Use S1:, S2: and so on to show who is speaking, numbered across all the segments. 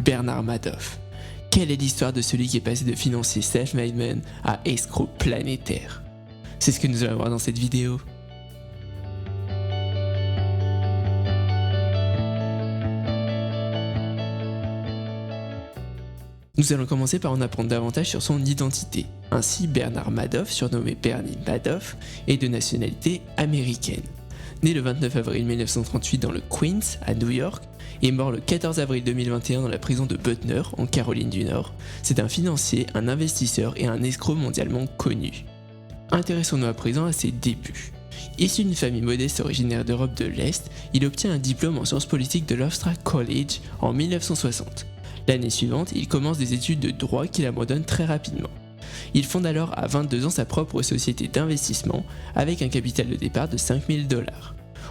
S1: Bernard Madoff. Quelle est l'histoire de celui qui est passé de financier self-made man à escroc planétaire? C'est ce que nous allons voir dans cette vidéo. Nous allons commencer par en apprendre davantage sur son identité. Ainsi, Bernard Madoff, surnommé Bernie Madoff, est de nationalité américaine. Né le 29 avril 1938 dans le Queens, à New York, et mort le 14 avril 2021 dans la prison de Butner, en Caroline du Nord, c'est un financier, un investisseur et un escroc mondialement connu. Intéressons-nous à présent à ses débuts. Issu d'une famille modeste originaire d'Europe de l'Est, il obtient un diplôme en sciences politiques de l'Hofstra College en 1960. L'année suivante, il commence des études de droit qu'il abandonne très rapidement. Il fonde alors à 22 ans sa propre société d'investissement avec un capital de départ de $5000.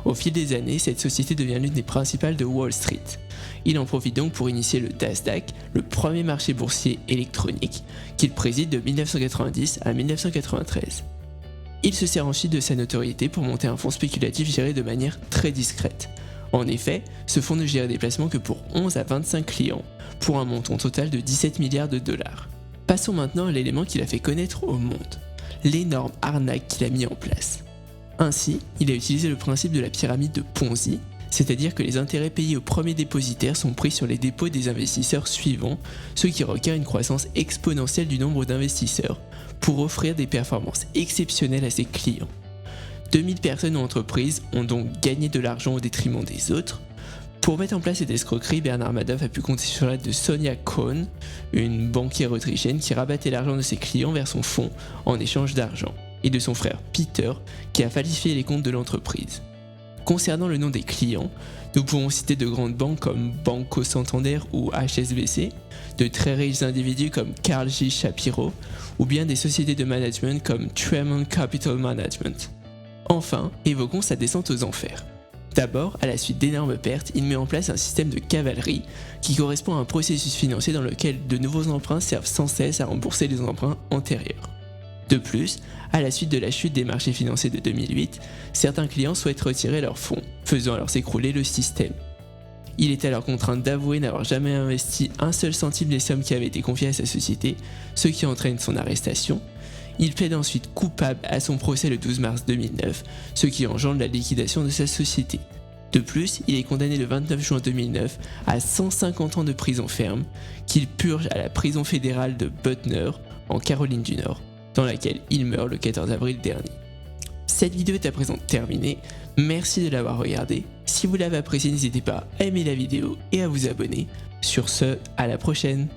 S1: Au fil des années, cette société devient l'une des principales de Wall Street. Il en profite donc pour initier le Nasdaq, le premier marché boursier électronique, qu'il préside de 1990 à 1993. Il se sert ensuite de sa notoriété pour monter un fonds spéculatif géré de manière très discrète. En effet, ce fonds ne gérait des placements que pour 11 à 25 clients, pour un montant total de 17 milliards de dollars. Passons maintenant à l'élément qui l'a fait connaître au monde, l'énorme arnaque qu'il a mis en place. Ainsi, il a utilisé le principe de la pyramide de Ponzi, c'est-à-dire que les intérêts payés aux premiers dépositaires sont pris sur les dépôts des investisseurs suivants, ce qui requiert une croissance exponentielle du nombre d'investisseurs pour offrir des performances exceptionnelles à ses clients. 2000 personnes ou entreprises ont donc gagné de l'argent au détriment des autres. Pour mettre en place cette escroquerie, Bernard Madoff a pu compter sur l'aide de Sonia Cohn, une banquière autrichienne qui rabattait l'argent de ses clients vers son fonds en échange d'argent, et de son frère Peter qui a falsifié les comptes de l'entreprise. Concernant le nom des clients, nous pouvons citer de grandes banques comme Banco Santander ou HSBC, de très riches individus comme Carl J. Shapiro, ou bien des sociétés de management comme Tremont Capital Management. Enfin, évoquons sa descente aux enfers. D'abord, à la suite d'énormes pertes, il met en place un système de cavalerie qui correspond à un processus financier dans lequel de nouveaux emprunts servent sans cesse à rembourser les emprunts antérieurs. De plus, à la suite de la chute des marchés financiers de 2008, certains clients souhaitent retirer leurs fonds, faisant alors s'écrouler le système. Il est alors contraint d'avouer n'avoir jamais investi un seul centime des sommes qui avaient été confiées à sa société, ce qui entraîne son arrestation. Il plaide ensuite coupable à son procès le 12 mars 2009, ce qui engendre la liquidation de sa société. De plus, il est condamné le 29 juin 2009 à 150 ans de prison ferme, qu'il purge à la prison fédérale de Butner, en Caroline du Nord, dans laquelle il meurt le 14 avril dernier. Cette vidéo est à présent terminée, merci de l'avoir regardée. Si vous l'avez appréciée, n'hésitez pas à aimer la vidéo et à vous abonner. Sur ce, à la prochaine.